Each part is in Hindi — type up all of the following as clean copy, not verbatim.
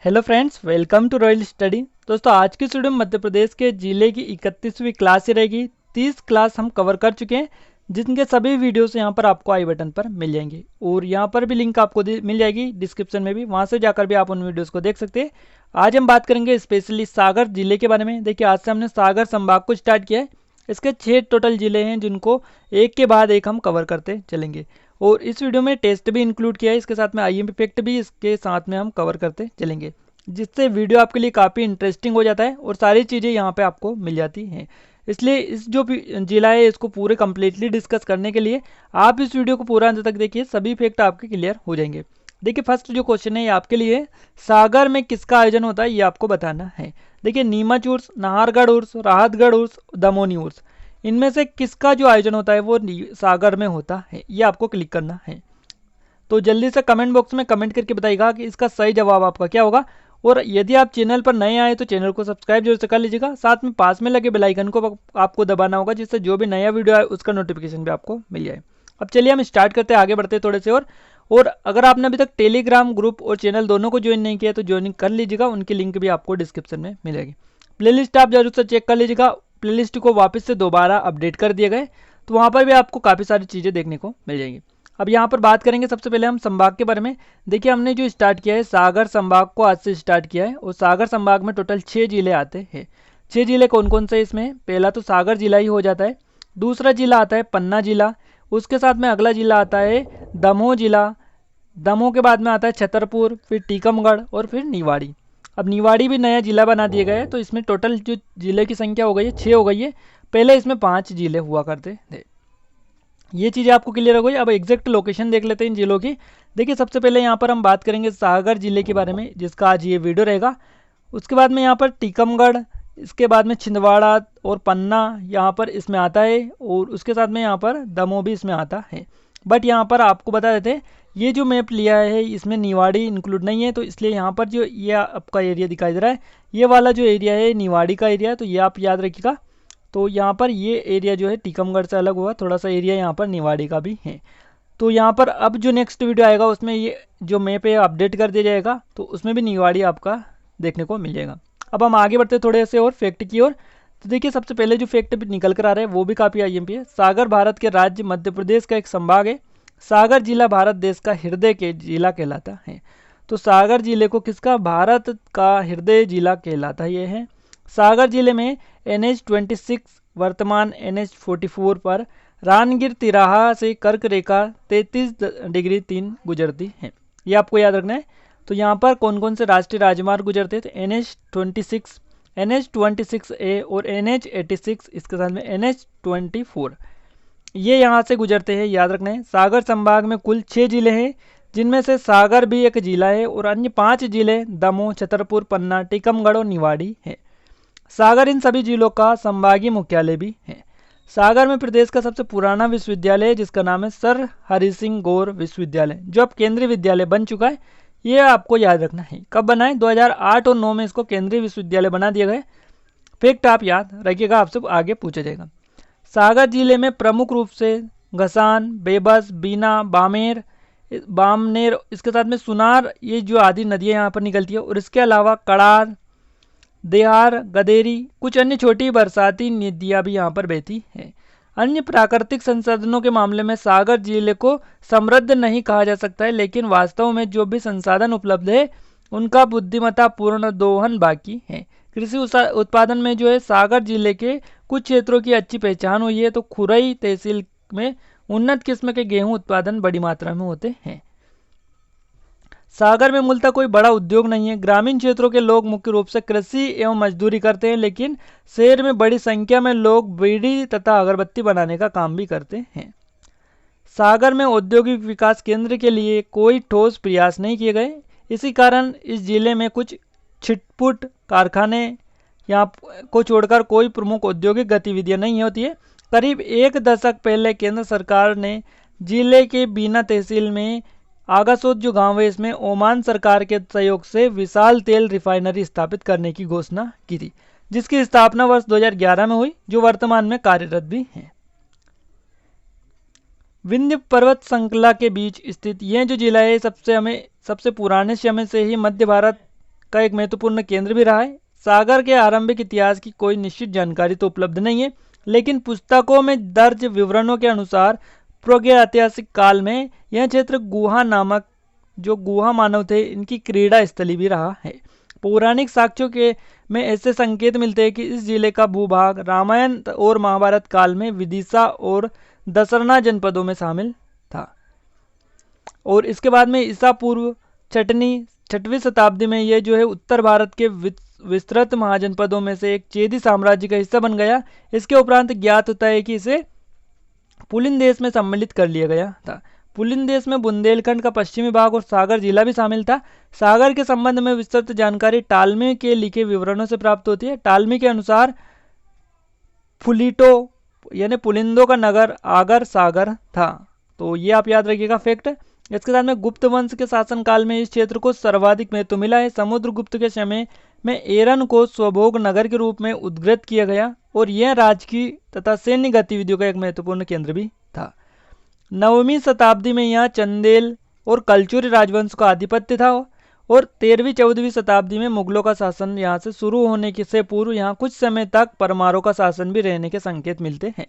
Hello friends, welcome to Royal Study. दोस्तों, आज की वीडियो में मध्य प्रदेश के जिले की 31वीं क्लास ही रहेगी। 30 क्लास हम कवर कर चुके हैं, जिनके सभी वीडियोस यहाँ पर आपको आई बटन पर मिल जाएंगे और यहाँ पर भी लिंक आपको मिल जाएगी डिस्क्रिप्शन में भी, वहाँ से जाकर भी आप उन वीडियोस को देख सकते हैं। आज हम बात करेंगे स्पेशली सागर जिले के बारे में। देखिए, आज से हमने सागर संभाग को स्टार्ट किया है। इसके 6 टोटल जिले हैं, जिनको एक के बाद एक हम कवर करते चलेंगे और इस वीडियो में टेस्ट भी इंक्लूड किया है। इसके साथ में आईएमपी फैक्ट भी इसके साथ में हम कवर करते चलेंगे, जिससे वीडियो आपके लिए काफ़ी इंटरेस्टिंग हो जाता है और सारी चीज़ें यहाँ पे आपको मिल जाती हैं। इसलिए इस जो भी जिला है, इसको पूरे कम्प्लीटली डिस्कस करने के लिए आप इस वीडियो को पूरा अंत तक देखिए, सभी फैक्ट आपके क्लियर हो जाएंगे। देखिए, फर्स्ट जो क्वेश्चन है ये आपके लिए, सागर में किसका आयोजन होता है ये आपको बताना है। देखिए, नीमच उर्स, नाहरगढ़ उर्स, राहतगढ़ उर्स, दमोनी उर्स, इनमें से किसका जो आयोजन होता है वो सागर में होता है, ये आपको क्लिक करना है। तो जल्दी से कमेंट बॉक्स में कमेंट करके बताइएगा कि इसका सही जवाब आपका क्या होगा। और यदि आप चैनल पर नए आए तो चैनल को सब्सक्राइब जरूर से कर लीजिएगा। साथ में पास में लगे बेल आइकन को आपको दबाना होगा, जिससे जो भी नया वीडियो आए उसका नोटिफिकेशन भी आपको मिल जाए। अब चलिए हम स्टार्ट करते हैं, आगे बढ़ते हैं थोड़े से। और अगर आपने अभी तक टेलीग्राम ग्रुप और चैनल दोनों को ज्वाइन नहीं किया तो ज्वाइन कर लीजिएगा, उनकी लिंक भी आपको डिस्क्रिप्शन में मिलेगी। प्लेलिस्ट आप जरूर से चेक कर लीजिएगा, प्लेलिस्ट को वापस से दोबारा अपडेट कर दिए गए, तो वहाँ पर भी आपको काफ़ी सारी चीज़ें देखने को मिल जाएंगी। अब यहाँ पर बात करेंगे सबसे पहले हम संभाग के बारे में। देखिए, हमने जो स्टार्ट किया है सागर संभाग को आज से स्टार्ट किया है और सागर संभाग में टोटल 6 जिले आते हैं। 6 जिले कौन कौन से इसमें? पहला तो सागर जिला ही हो जाता है, दूसरा जिला आता है पन्ना जिला, उसके साथ में अगला जिला आता है दमोह जिला, दमोह के बाद में आता है छतरपुर, फिर टीकमगढ़ और फिर निवाड़ी। अब निवाड़ी भी नया जिला बना दिया गया है, तो इसमें टोटल जो जिले की संख्या हो गई है 6 हो गई है। पहले इसमें 5 जिले हुआ करते थे। ये चीज़ें आपको क्लियर हो गई। अब एग्जैक्ट लोकेशन देख लेते हैं इन जिलों की। देखिए, सबसे पहले यहाँ पर हम बात करेंगे सागर जिले के बारे में, जिसका आज ये वीडियो रहेगा। उसके बाद में यहाँ पर टीकमगढ़, इसके बाद में छिंदवाड़ा और पन्ना यहाँ पर इसमें आता है, और उसके साथ में यहाँ पर दमोह भी इसमें आता है। बट यहाँ पर आपको बता देते हैं, ये जो मैप लिया है इसमें निवाड़ी इंक्लूड नहीं है, तो इसलिए यहाँ पर जो ये आपका एरिया दिखाई दे रहा है, ये वाला जो एरिया है निवाड़ी का एरिया है, तो ये आप याद रखिएगा। तो यहाँ पर ये एरिया जो है टीकमगढ़ से अलग हुआ, थोड़ा सा एरिया यहाँ पर निवाड़ी का भी है। तो यहाँ पर अब जो नेक्स्ट वीडियो आएगा उसमें ये जो मैप है अपडेट कर दिया जाएगा, तो उसमें भी निवाड़ी आपका देखने को मिल जाएगा। अब हम आगे बढ़ते थोड़े से और फैक्ट की ओर। तो देखिए, सबसे पहले जो फैक्ट निकल कर आ रहा है वो भी काफ़ी आईएमपी है। सागर भारत के राज्य मध्य प्रदेश का एक संभाग है। सागर जिला भारत देश का हृदय के जिला कहलाता है। तो सागर जिले को किसका? भारत का हृदय जिला कहलाता ये है। सागर जिले में NH-26 वर्तमान NH-44 पर रानगिर तिराहा से कर्क रेखा 33°3 गुजरती है, ये आपको याद रखना है। तो यहाँ पर कौन कौन से राष्ट्रीय राजमार्ग गुजरते थे? NH-26, NH-26A और NH-86, इसके साथ में NH-24, ये यहाँ से गुजरते हैं, याद रखना है। सागर संभाग में कुल 6 जिले हैं, जिनमें से सागर भी एक जिला है और अन्य 5 जिले दमोह, छतरपुर, पन्ना, टीकमगढ़ और निवाड़ी है। सागर इन सभी जिलों का संभागीय मुख्यालय भी है। सागर में प्रदेश का सबसे पुराना विश्वविद्यालय है, जिसका नाम है सर हरि सिंह गौर विश्वविद्यालय, जो अब केंद्रीय विद्यालय बन चुका है। ये आपको याद रखना है। कब बना है? 2008 और 9 में इसको केंद्रीय विश्वविद्यालय बना दिया गया। फैक्ट आप याद रखिएगा, आपसे आगे पूछा जाएगा। सागर जिले में प्रमुख रूप से घसान, बेबस, बीना, बामनेर, इसके साथ में सुनार, ये जो आदि नदियाँ यहाँ पर निकलती है, और इसके अलावा कड़ार, देहार, गदेरी, कुछ अन्य छोटी बरसाती नदियाँ भी यहाँ पर बहती हैं। अन्य प्राकृतिक संसाधनों के मामले में सागर जिले को समृद्ध नहीं कहा जा सकता है, लेकिन वास्तव में जो भी संसाधन उपलब्ध है उनका बुद्धिमत्तापूर्ण दोहन बाकी है। कृषि उत्पादन में जो है सागर जिले के कुछ क्षेत्रों की अच्छी पहचान हुई है। तो खुरई तहसील में उन्नत किस्म के गेहूं उत्पादन बड़ी मात्रा में होते हैं। सागर में मूलतः कोई बड़ा उद्योग नहीं है। ग्रामीण क्षेत्रों के लोग मुख्य रूप से कृषि एवं मजदूरी करते हैं, लेकिन शहर में बड़ी संख्या में लोग बीड़ी तथा अगरबत्ती बनाने का काम भी करते हैं। सागर में औद्योगिक विकास केंद्र के लिए कोई ठोस प्रयास नहीं किए गए। इसी कारण इस जिले में कुछ छिटपुट कारखाने यहाँ को छोड़कर कोई प्रमुख औद्योगिक गतिविधियाँ नहीं होती है। करीब 1 दशक पहले केंद्र सरकार ने जिले के बीना तहसील में आगासोद जो गांव है, इसमें ओमान सरकार के सहयोग से विशाल तेल रिफाइनरी स्थापित करने की घोषणा की थी, जिसकी स्थापना वर्ष 2011 में हुई, जो वर्तमान में कार्यरत भी है। विंध्य पर्वत श्रृंखला के बीच स्थित यह जो जिला है सबसे पुराने समय से ही मध्य भारत का एक महत्वपूर्ण केंद्र भी रहा है। सागर के आरंभिक इतिहास की कोई निश्चित जानकारी तो उपलब्ध नहीं है, लेकिन पुस्तकों में दर्ज विवरणों के अनुसार प्रागैतिहासिक काल में यह क्षेत्र गुहा नामक जो गुहा मानव थे इनकी क्रीड़ा स्थली भी रहा है। पौराणिक साक्ष्यों के में ऐसे संकेत मिलते हैं कि इस जिले का भूभाग रामायण और महाभारत काल में विदिशा और दसरना जनपदों में शामिल था। और इसके बाद में ईसा पूर्व छठवीं शताब्दी में यह जो है उत्तर भारत के विस्तृत महाजनपदों में से एक चेदी साम्राज्य का हिस्सा बन गया। इसके उपरांत ज्ञात होता है कि इसे पुलिन देश में सम्मिलित कर लिया गया था। पुलिन देश में बुंदेलखंड का पश्चिमी भाग और सागर जिला भी शामिल था। सागर के संबंध में विस्तृत जानकारी टालमी के लिखे विवरणों से प्राप्त होती है। टालमी के अनुसार फुलिटो यानी पुलिंदो का नगर आगर सागर था। तो ये आप याद रखिएगा फैक्ट। इसके साथ में गुप्त वंश के शासनकाल में इस क्षेत्र को सर्वाधिक महत्व मिला है। समुद्रगुप्त के समय में एरन को स्वभोग नगर के रूप में उद्घृत किया गया और यह राजकीय तथा सैन्य गतिविधियों का एक महत्वपूर्ण केंद्र भी था। 9वीं शताब्दी में यहाँ चंदेल और कलचुरी राजवंश का आधिपत्य था और 13वीं-14वीं शताब्दी में मुगलों का शासन यहाँ से शुरू होने से पूर्व यहाँ कुछ समय तक परमारों का शासन भी रहने के संकेत मिलते हैं।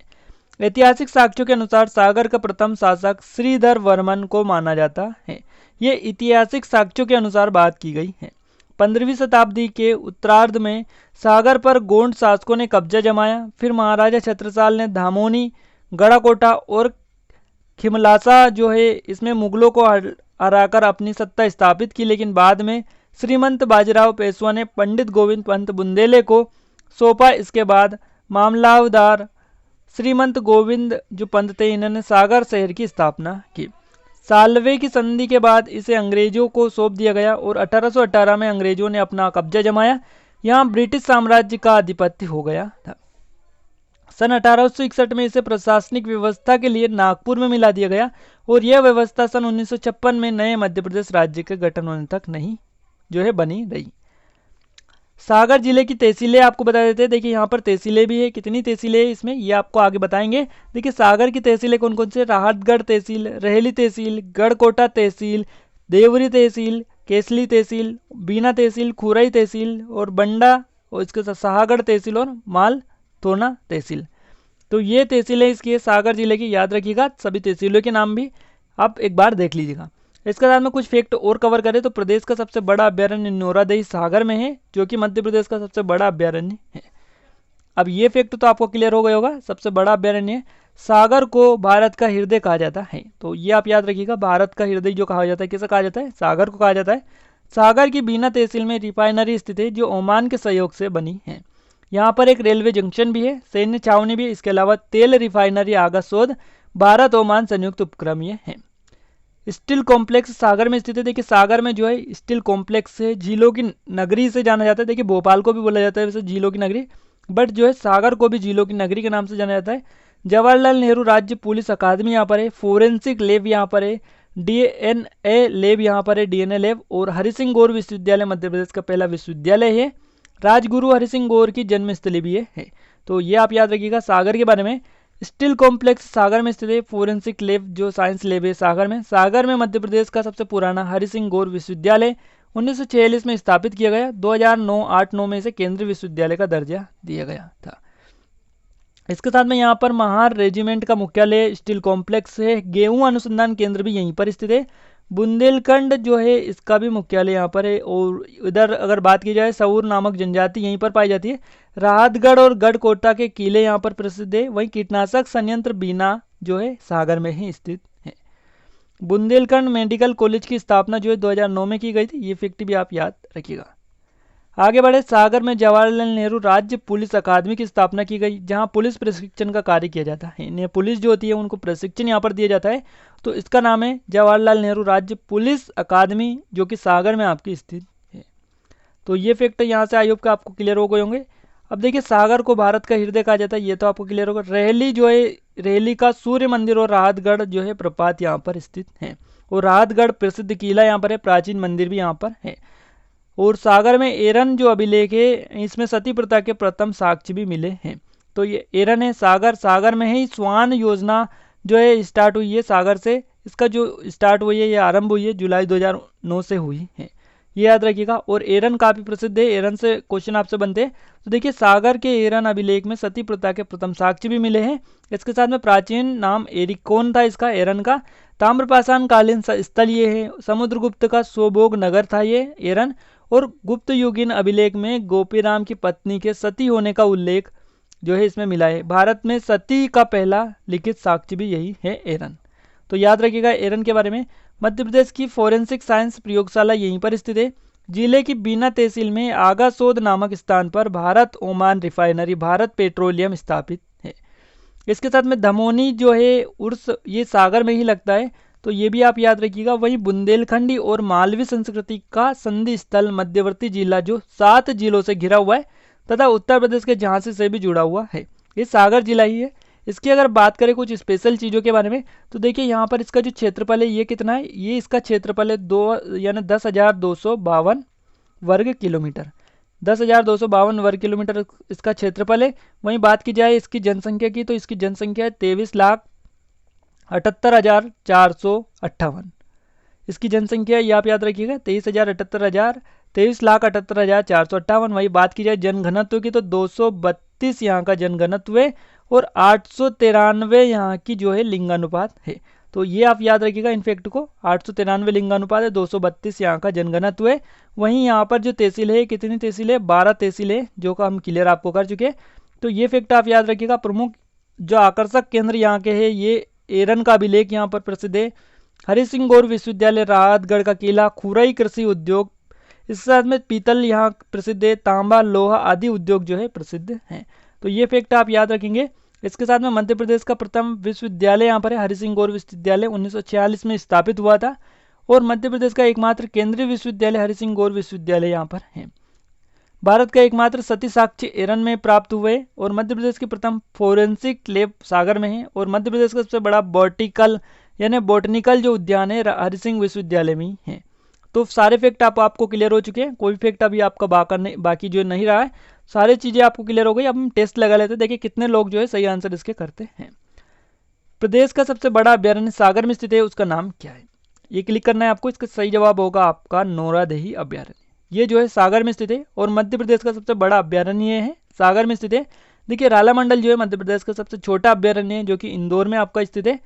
ऐतिहासिक साक्ष्यों के अनुसार सागर का प्रथम शासक श्रीधर वर्मन को माना जाता है। ये ऐतिहासिक साक्ष्यों के अनुसार बात की गई है। 15वीं शताब्दी के उत्तरार्ध में सागर पर गोंड शासकों ने कब्जा जमाया। फिर महाराजा छत्रसाल ने धामोनी, गढ़ाकोटा और खिमलासा जो है इसमें मुगलों को हराकर अपनी सत्ता स्थापित की, लेकिन बाद में श्रीमंत बाजीराव पेशवा ने पंडित गोविंद पंत बुंदेले को सौंपा। इसके बाद मामलावदार श्रीमंत गोविंद जो पंत थे इन्होंने सागर शहर की स्थापना की। सालवे की संधि के बाद इसे अंग्रेजों को सौंप दिया गया और 1818 में अंग्रेजों ने अपना कब्जा जमाया। यहाँ ब्रिटिश साम्राज्य का आधिपत्य हो गया था। सन 1861 में इसे प्रशासनिक व्यवस्था के लिए नागपुर में मिला दिया गया और यह व्यवस्था सन 1956 में नए मध्य प्रदेश राज्य के गठन होने तक नहीं जो है बनी रही। सागर जिले की तहसीलें आपको बता देते हैं। देखिए यहाँ पर तहसीलें भी है, कितनी तहसीलें हैं इसमें ये आपको आगे बताएंगे। देखिए सागर की तहसीलें कौन कौन से, राहतगढ़ तहसील, रहेली तहसील, गढ़कोटा तहसील, देवरी तहसील, केसली तहसील, बीना तहसील, खुरई तहसील और बंडा और इसके साथ शाहगढ़ तहसील और मालथोना तहसील। तो ये तहसीलें इसकी सागर जिले की, याद रखिएगा सभी तहसीलों के नाम भी आप एक बार देख लीजिएगा। इसके साथ में कुछ फैक्ट और कवर करें तो प्रदेश का सबसे बड़ा अभ्यारण्य नौरादई सागर में है, जो कि मध्य प्रदेश का सबसे बड़ा अभ्यारण्य है। अब ये फैक्ट तो आपको क्लियर हो गया होगा, सबसे बड़ा अभ्यारण्य है। सागर को भारत का हृदय कहा जाता है, तो ये आप याद रखिएगा, भारत का हृदय जो कहा जाता है किसे कहा जाता है, सागर को कहा जाता है। सागर की बीना तहसील में रिफाइनरी स्थित है जो ओमान के सहयोग से बनी है। यहाँ पर एक रेलवे जंक्शन भी है, सैन्य छावनी भी है। इसके अलावा तेल रिफाइनरी आगा शोध भारत ओमान संयुक्त उपक्रम ये है। स्टील कॉम्प्लेक्स सागर में स्थित है। देखिए सागर में जो है स्टील कॉम्प्लेक्स है, झीलों की नगरी से जाना जाता है। देखिए भोपाल को भी बोला जाता है वैसे झीलों की नगरी, बट जो है सागर को भी झीलों की नगरी के नाम से जाना जाता है। जवाहरलाल नेहरू राज्य पुलिस अकादमी यहाँ पर है, फोरेंसिक लैब यहाँ पर है, DNA लैब यहाँ पर है, DNA लैब, और हरि सिंह गौर विश्वविद्यालय मध्य प्रदेश का पहला विश्वविद्यालय है। राजगुरु हरि सिंह गौर की जन्मस्थली भी है। तो ये आप याद रखिएगा सागर के बारे में। स्टील कॉम्प्लेक्स सागर में स्थित है। फोरेंसिक लैब जो साइंस लैब है सागर में। सागर में मध्य प्रदेश का सबसे पुराना हरि सिंह गौर विश्वविद्यालय 1946 में स्थापित किया गया। 2009-8-9 में इसे केंद्रीय विश्वविद्यालय का दर्जा दिया गया था। इसके साथ में यहाँ पर महार रेजिमेंट का मुख्यालय स्टील कॉम्प्लेक्स है। गेहूं अनुसंधान केंद्र भी यहीं पर स्थित है। बुंदेलखंड जो है इसका भी मुख्यालय यहाँ पर है। और इधर अगर बात की जाए सऊर नामक जनजाति यहीं पर पाई जाती है। राहतगढ़ और गढ़कोटा के किले यहाँ पर प्रसिद्ध है। वहीं कीटनाशक संयंत्र बीना जो है सागर में ही स्थित है। बुंदेलखंड मेडिकल कॉलेज की स्थापना जो है 2009 में की गई थी। ये फैक्ट भी आप याद रखिएगा। आगे बढ़े, सागर में जवाहरलाल नेहरू राज्य पुलिस अकादमी की स्थापना की गई, जहां पुलिस प्रशिक्षण का कार्य किया जाता है। इन्हें पुलिस जो होती है उनको प्रशिक्षण यहाँ पर दिया जाता है। तो इसका नाम है जवाहरलाल नेहरू राज्य पुलिस अकादमी, जो कि सागर में आपकी स्थित है। तो ये फैक्ट यहाँ से आयोग का आपको क्लियर हो गए होंगे। अब देखिए सागर को भारत का हृदय कहा जाता है, ये तो आपको क्लियर होगा। रहेली जो है, रहेली का सूर्य मंदिर और राहतगढ़ जो है प्रपात यहाँ पर स्थित है। और राहतगढ़ प्रसिद्ध किला यहाँ पर है, प्राचीन मंदिर भी यहाँ पर है। और सागर में एरन जो अभिलेख है इसमें सती प्रथा के प्रथम साक्ष्य भी मिले हैं। तो ये एरन है सागर में ही स्वान योजना जो है स्टार्ट हुई है सागर से। इसका जो स्टार्ट हुई है, ये आरंभ हुई है जुलाई 2009 से हुई है। ये याद रखिएगा। और एरन काफी प्रसिद्ध है, एरन से क्वेश्चन आपसे बनते हैं। तो देखिए सागर के एरन अभिलेख में सती प्रथा के प्रथम साक्ष्य भी मिले हैं। इसके साथ में प्राचीन नाम एरिकोन था इसका, एरन का। ताम्रपाषाण कालीन स्थल ये है। समुद्रगुप्त का स्वभोग नगर था ये एरन। और गुप्त युगीन अभिलेख में गोपीराम की पत्नी के सती होने का उल्लेख जो है इसमें मिला है। भारत में सती का पहला लिखित साक्ष्य भी यही है, एरन। तो याद रखिएगा एरन के बारे में। मध्य प्रदेश की फोरेंसिक साइंस प्रयोगशाला यहीं पर स्थित है। जिले की बीना तहसील में आगासोद नामक स्थान पर Bharat Oman refinery Bharat petroleum स्थापित है। इसके साथ में धमोनी जो है उर्स ये सागर में ही लगता है, तो ये भी आप याद रखिएगा। वहीं बुंदेलखंडी और मालवी संस्कृति का संधि स्थल मध्यवर्ती जिला जो 7 जिलों से घिरा हुआ है तथा उत्तर प्रदेश के झांसी से भी जुड़ा हुआ है, ये सागर जिला ही है। इसकी अगर बात करें कुछ स्पेशल चीज़ों के बारे में, तो देखिए यहाँ पर इसका जो क्षेत्रफल है ये कितना है, ये इसका क्षेत्रफल है 10,252 वर्ग किलोमीटर। 10,252 वर्ग किलोमीटर इसका क्षेत्रफल है। वहीं बात की जाए इसकी जनसंख्या की, तो इसकी जनसंख्या है 23,78,458। इसकी जनसंख्या ये आप याद रखिएगा 23,78,458। वही बात की जाए जनघनत्व की, तो 232 यहाँ का जनघनत्व है और 893 यहाँ की जो है लिंगानुपात है। तो ये आप याद रखिएगा इनफेक्ट को, 893 लिंगानुपात है, 232 यहाँ का जनघनत्व है। वहीं यहाँ पर जो तहसील है, कितनी तहसील है, 12 तहसील है, जो का हम क्लियर आपको कर चुके हैं। तो ये फैक्ट आप याद रखिएगा। प्रमुख जो आकर्षक केंद्र यहाँ के है, ये एरन का अभिलेख यहाँ पर प्रसिद्ध है। हरि सिंह गौर विश्वविद्यालय, राहतगढ़ का किला, खुरई कृषि उद्योग, इसके साथ में पीतल यहाँ प्रसिद्ध है, तांबा लोहा आदि उद्योग जो है प्रसिद्ध हैं। तो ये फैक्ट आप याद रखेंगे। इसके साथ में मध्य प्रदेश का प्रथम विश्वविद्यालय यहाँ पर है, हरि सिंह गौर विश्वविद्यालय 1946 में स्थापित हुआ था। और मध्य प्रदेश का एकमात्र केंद्रीय विश्वविद्यालय हरि सिंह गौर विश्वविद्यालय यहाँ पर है। भारत का एकमात्र सती साक्ष्य एरन में प्राप्त हुए। और मध्य प्रदेश की प्रथम फोरेंसिक लैब सागर में है। और मध्य प्रदेश का सबसे बड़ा बॉटिकल यानी बोटनिकल जो उद्यान है हरि सिंह विश्वविद्यालय में ही है। तो सारे फैक्ट आपको क्लियर हो चुके हैं, कोई फैक्ट अभी आपका बाकी जो नहीं रहा है, सारी चीज़ें आपको क्लियर हो गई। अब हम टेस्ट लगा लेते हैं, देखिए कितने लोग जो है सही आंसर इसके करते हैं। प्रदेश का सबसे बड़ा अभ्यारण्य सागर में स्थित है, उसका नाम क्या है, ये क्लिक करना है आपको। इसका सही जवाब होगा आपका नौरादेही अभ्यारण्य, ये जो है सागर में स्थित है। और मध्य प्रदेश का सबसे बड़ा अभ्यारण्य ये है, सागर में स्थित है। देखिए रालामंडल जो है मध्य प्रदेश का सबसे छोटा अभ्यारण्य है, जो कि इंदौर में आपका स्थित है।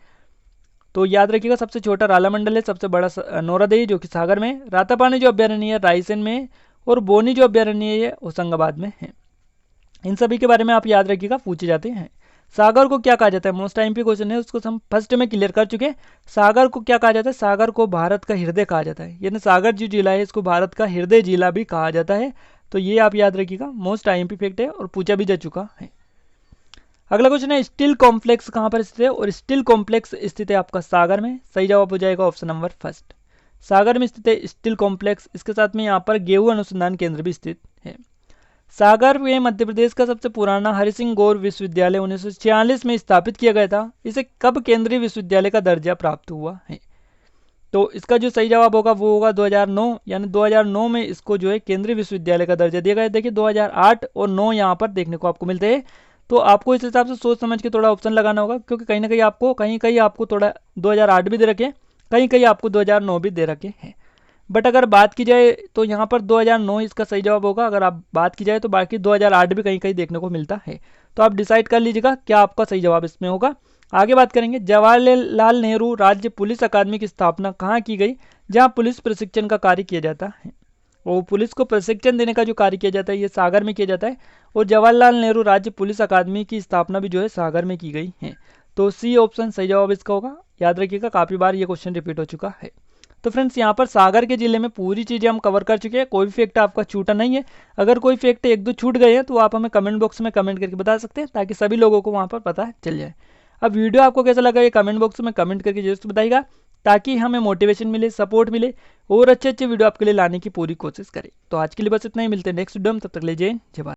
तो याद रखिएगा सबसे छोटा रालामंडल है, सबसे बड़ा नौरादेही जो कि सागर में। रातापानी जो अभ्यारण्य है रायसेन में। और बोनी जो अभ्यारण्य है ये होशंगाबाद में है। इन सभी के बारे में आप याद रखिएगा, पूछे जाते हैं। सागर को क्या कहा जाता है, मोस्ट टाइम पे क्वेश्चन है, उसको हम फर्स्ट में क्लियर कर चुके हैं। सागर को क्या कहा जाता है, सागर को भारत का हृदय कहा जाता है, यानी सागर जो जिला है इसको भारत का हृदय जिला भी कहा जाता है। तो ये आप याद रखिएगा, मोस्ट टाइम पे फैक्ट है और पूछा भी जा चुका है। अगला क्वेश्चन है स्टील कॉम्प्लेक्स कहाँ पर स्थित है, और स्टील कॉम्प्लेक्स स्थित है आपका सागर में। सही जवाब हो जाएगा ऑप्शन नंबर फर्स्ट, सागर में स्थित है स्टील कॉम्प्लेक्स। इसके साथ में यहाँ पर गेहूं अनुसंधान केंद्र भी स्थित है। सागर में मध्य प्रदेश का सबसे पुराना हरि सिंह गौर विश्वविद्यालय 1946 में स्थापित किया गया था। इसे कब केंद्रीय विश्वविद्यालय का दर्जा प्राप्त हुआ है, तो इसका जो सही जवाब होगा वो होगा 2009, यानी 2009 में इसको जो है केंद्रीय विश्वविद्यालय का दर्जा दिया गया है। देखिए 2008 और 9 यहाँ पर देखने को आपको मिलते हैं। तो आपको इस हिसाब से सोच समझ के थोड़ा ऑप्शन लगाना होगा, क्योंकि कहीं ना कहीं आपको थोड़ा 2008 भी दे रखे, कहीं आपको 2009 भी दे रखे हैं। बट अगर बात की जाए तो यहाँ पर 2009 इसका सही जवाब होगा। अगर आप बात की जाए तो बाकी 2008 भी कहीं देखने को मिलता है। तो आप डिसाइड कर लीजिएगा क्या आपका सही जवाब इसमें होगा। आगे बात करेंगे, जवाहरलाल नेहरू राज्य पुलिस अकादमी की स्थापना कहाँ की गई, जहाँ पुलिस प्रशिक्षण का कार्य किया जाता है। और पुलिस को प्रशिक्षण देने का जो कार्य किया जाता है ये सागर में किया जाता है। और जवाहरलाल नेहरू राज्य पुलिस अकादमी की स्थापना भी जो है सागर में की गई है। तो सी ऑप्शन सही जवाब इसका होगा। याद रखिएगा काफ़ी बार ये क्वेश्चन रिपीट हो चुका है। तो फ्रेंड्स यहाँ पर सागर के जिले में पूरी चीज़ें हम कवर कर चुके हैं, कोई भी फैक्ट आपका छूटा नहीं है। अगर कोई फैक्ट एक दो छूट गए हैं तो आप हमें कमेंट बॉक्स में कमेंट करके बता सकते हैं, ताकि सभी लोगों को वहाँ पर पता चल जाए। अब वीडियो आपको कैसा लगा ये कमेंट बॉक्स में कमेंट करके जरूर बताइएगा, ताकि हमें मोटिवेशन मिले, सपोर्ट मिले और अच्छे वीडियो आपके लिए लाने की पूरी कोशिश करें। तो आज के लिए बस इतना ही, मिलते हैं नेक्स्ट वीडियो में, तब तक ले जय भारत।